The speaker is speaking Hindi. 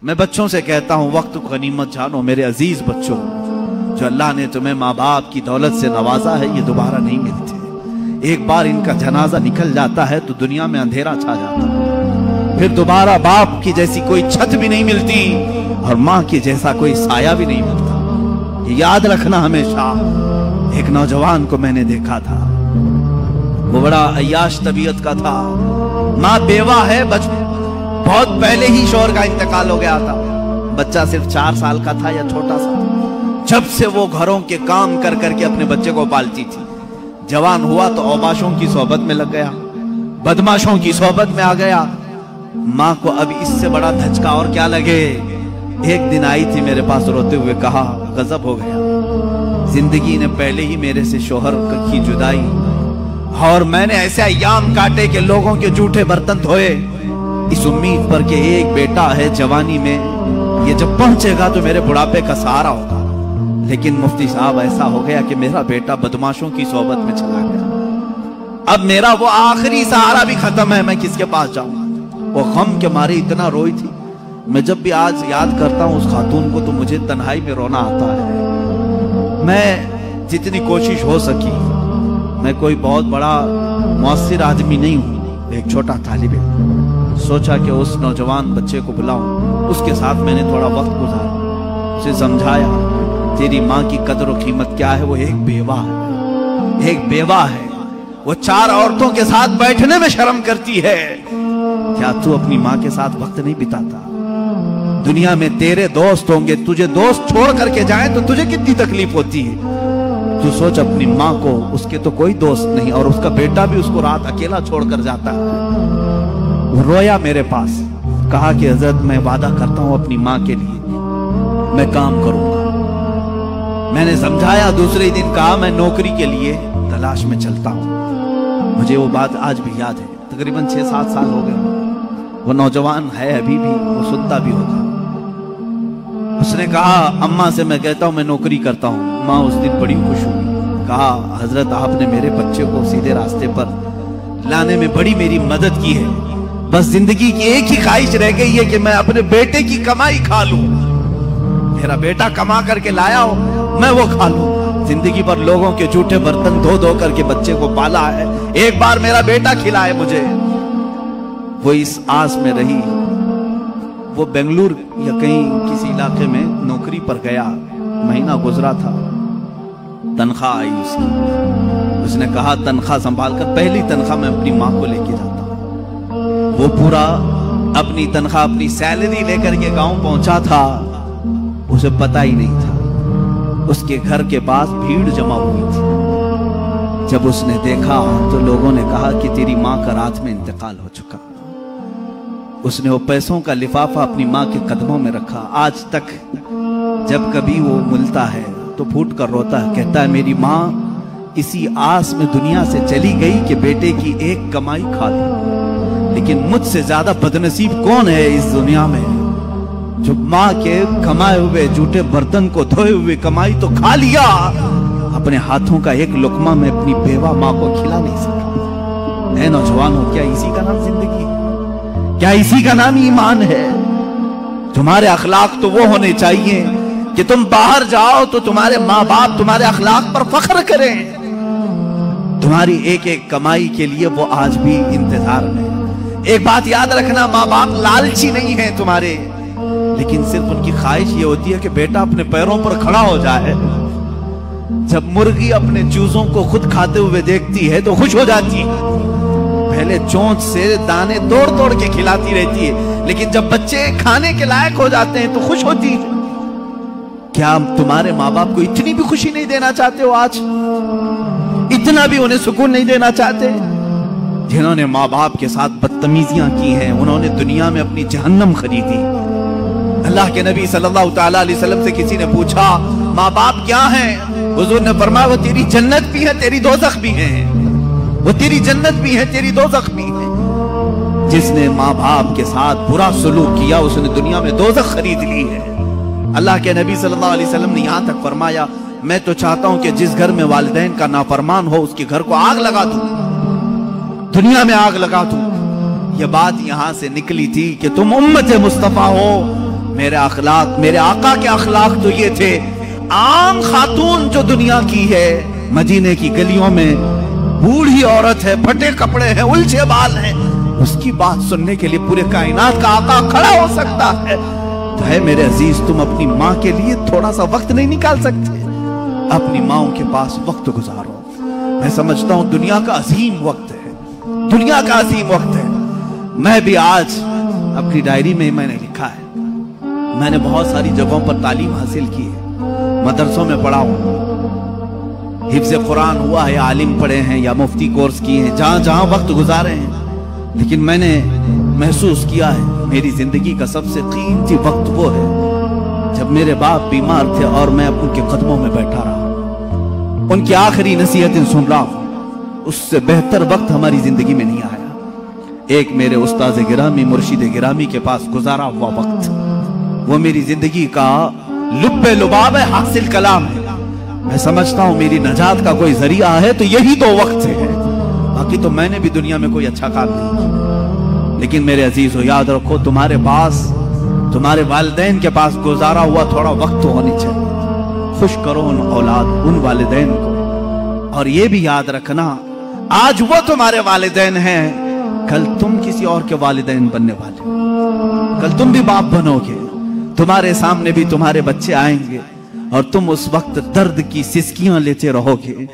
मैं बच्चों से कहता हूं, वक्त को गनीमत जानो मेरे अजीज बच्चों। जो अल्लाह ने तुम्हें माँ बाप की दौलत से नवाजा है, ये दोबारा नहीं मिलते। एक बार इनका जनाजा निकल जाता है तो दुनिया में अंधेरा छा जाता है। फिर दोबारा बाप की जैसी कोई छत भी नहीं मिलती और माँ की जैसा कोई साया भी नहीं मिलता। ये याद रखना हमेशा। एक नौजवान को मैंने देखा था, वो बड़ा अय्याश तबीयत का था। माँ बेवा है, बहुत पहले ही शौहर का इंतकाल हो गया था। बच्चा सिर्फ 4 साल का था या छोटा सा। जब से वो घरों के काम कर करके अपने बच्चे को पालती थी, जवान हुआ तो औबाशों की सोहबत में लग गया, बदमाशों की सोहबत में आ गया। माँ को अब इससे बड़ा धचका और क्या लगे। एक दिन आई थी मेरे पास रोते हुए, कहा गजब हो गया, जिंदगी ने पहले ही मेरे से शौहर की जुदाई, और मैंने ऐसे अय्याम काटे कि लोगों के जूठे बर्तन धोए, इस उम्मीद पर कि एक बेटा है जवानी में, ये जब पहुंचेगा तो मेरे बुढ़ापे का सहारा होगा। लेकिन मुफ्ती साहब ऐसा हो गया कि मेरा बेटा बदमाशों की सोहबत में चला गया। अब मेरा वो आखिरी सहारा भी खत्म है, मैं किसके पास जाऊं। वो गम के मारे इतना रोई थी। मैं जब भी आज याद करता हूं उस खातून को तो मुझे तन्हाई में रोना आता है। मैं जितनी कोशिश हो सकी, मैं कोई बहुत बड़ा मुअस्सिर आदमी नहीं हूं, एक छोटा तालिब इल्म। सोचा कि उस नौजवान बच्चे को बुलाऊं, उसके साथ मैंने थोड़ा वक्त गुजारा, उसे समझाया तेरी माँ की कदर और कीमत क्या है। वो एक बेवा है, एक बेवा है, वो 4 औरतों के साथ बैठने में शर्म करती है। क्या तू अपनी माँ के साथ वक्त नहीं बिताता? दुनिया में तेरे दोस्त होंगे, तुझे दोस्त छोड़ करके जाए तो तुझे कितनी तकलीफ होती है। तू सोच अपनी माँ को, उसके तो कोई दोस्त नहीं, और उसका बेटा भी उसको रात अकेला छोड़कर जाता है। वो रोया मेरे पास, कहा कि हजरत मैं वादा करता हूं अपनी माँ के लिए मैं काम करूंगा। मैंने समझाया। दूसरे दिन कहा मैं नौकरी के लिए तलाश में चलता हूं। मुझे वो बात आज भी याद है, तकरीबन 6-7 साल हो गए। वो नौजवान है अभी भी, वो सुनता भी होगा। उसने कहा अम्मा से मैं कहता हूं मैं नौकरी करता हूं। माँ उस दिन बड़ी खुश हुई, कहा हजरत आपने मेरे बच्चे को सीधे रास्ते पर लाने में बड़ी मेरी मदद की है। बस जिंदगी की एक ही ख्वाहिश रह गई है कि मैं अपने बेटे की कमाई खा लूं। मेरा बेटा कमा करके लाया हो, मैं वो खा लूं। जिंदगी भर लोगों के जूठे बर्तन धो धो करके बच्चे को पाला है, एक बार मेरा बेटा खिलाए मुझे। वो इस आस में रही। वो बेंगलुरु या कहीं किसी इलाके में नौकरी पर गया, महीना गुजरा था, तनख्वाह आई उसकी। उसने कहा तनख्वाह संभाल कर, पहली तनख्वाह मैं अपनी माँ को लेके जाता हूँ। वो पूरा अपनी तनख्वाह, अपनी सैलरी लेकर के गांव पहुंचा था। उसे पता ही नहीं था उसके घर के पास भीड़ जमा हुई थी। जब उसने देखा तो लोगों ने कहा कि तेरी माँ का रात में इंतकाल हो चुका। उसने वो पैसों का लिफाफा अपनी माँ के कदमों में रखा। आज तक जब कभी वो मिलता है तो फूट कर रोता है, कहता है मेरी माँ इसी आस में दुनिया से चली गई कि बेटे की एक कमाई खा ली। लेकिन मुझसे ज्यादा बदनसीब कौन है इस दुनिया में जो माँ के कमाए हुए जूठे बर्तन को धोए हुए कमाई तो खा लिया, अपने हाथों का एक लुकमा में अपनी बेवा माँ को खिला नहीं सका। ऐ नौजवानों, क्या इसी का नाम जिंदगी है? क्या इसी का नाम ईमान है? तुम्हारे अखलाक तो वो होने चाहिए कि तुम बाहर जाओ तो तुम्हारे माँ बाप तुम्हारे अखलाक पर फख्र करें। तुम्हारी एक एक कमाई के लिए वो आज भी इंतजार में। एक बात याद रखना, माँ बाप लालची नहीं है तुम्हारे, लेकिन सिर्फ उनकी ख्वाहिश ये होती है कि बेटा अपने पैरों पर खड़ा हो जाए। जब मुर्गी अपने चूजों को खुद खाते हुए देखती है तो खुश हो जाती है। पहले चोंच से दाने तोड़ तोड़ के खिलाती रहती है, लेकिन जब बच्चे खाने के लायक हो जाते हैं तो खुश होती है। क्या तुम्हारे माँ बाप को इतनी भी खुशी नहीं देना चाहते हो? आज इतना भी उन्हें सुकून नहीं देना चाहते? जिन्होंने माँ बाप के साथ बदतमीजियां की हैं, उन्होंने दुनिया में अपनी जहन्नम खरीदी। अल्लाह के नबी सल्लल्लाहु ताला अलैहि वसल्लम से किसी ने पूछा माँ बाप क्या हैं? हुजूर ने फरमाया वो तेरी जन्नत भी है, तेरी दोज़ख भी है। वो तेरी जन्नत भी है, तेरी दोज़ख भी है। जिसने माँ बाप के साथ बुरा सलूक किया उसने दुनिया में दोज़ख खरीद ली है। अल्लाह के नबी सल्लल्लाहु अलैहि वसल्लम ने यहाँ तक फरमाया, मैं तो चाहता हूँ कि जिस घर में वालिदैन का नाफरमान हो उसके घर को आग लगा दूं, दुनिया में आग लगा दूं। यह बात यहाँ से निकली थी कि तुम उम्मत मुस्तफा हो, मेरे अखलाक, मेरे आका के अखलाक तो ये थे, आम खातून जो दुनिया की है, मदीने की गलियों में बूढ़ी औरत है, फटे कपड़े हैं, उलझे बाल हैं, उसकी बात सुनने के लिए पूरे कायनात का आका खड़ा हो सकता है। तो है मेरे अजीज, तुम अपनी माँ के लिए थोड़ा सा वक्त नहीं निकाल सकते? अपनी माओ के पास वक्त गुजारो। मैं समझता हूं दुनिया का अजीम वक्त है, दुनिया का अजीम वक्त है। मैं भी आज अपनी डायरी में मैंने लिखा है, मैंने बहुत सारी जगहों पर तालीम हासिल की है, मदरसों में पढ़ा हूं, हिफ्ज़ कुरान हुआ है, आलिम पढ़े हैं या मुफ्ती कोर्स किए हैं, जहां जहां वक्त गुजारे हैं। लेकिन मैंने महसूस किया है मेरी जिंदगी का सबसे कीमती वक्त वो है जब मेरे बाप बीमार थे और मैं उनके कदमों में बैठा रहा, उनकी आखिरी नसीहतें सुन रहा हूं। उससे बेहतर वक्त हमारी जिंदगी में नहीं आया। एक मेरे उस्ताद गिरामी, मुर्शिद गिरामी के पास गुजारा हुआ वक्त, वो मेरी जिंदगी का लुब्बे लुबाब है, हासिल कलाम है। मैं समझता हूं मेरी नजात का कोई जरिया है तो यही तो वक्त है। बाकी तो मैंने भी दुनिया में कोई अच्छा काम नहीं किया। लेकिन मेरे अजीज हो, याद रखो, तुम्हारे पास, तुम्हारे वालिदैन के पास गुजारा हुआ थोड़ा वक्त तो होनी चाहिए। खुश करो उन औलाद, उन वालिदैन को। और ये भी याद रखना, आज वो तुम्हारे वालिदैन हैं, कल तुम किसी और के वालिदैन बनने वाले हो। कल तुम भी बाप बनोगे, तुम्हारे सामने भी तुम्हारे बच्चे आएंगे और तुम उस वक्त दर्द की सिसकियां लेते रहोगे।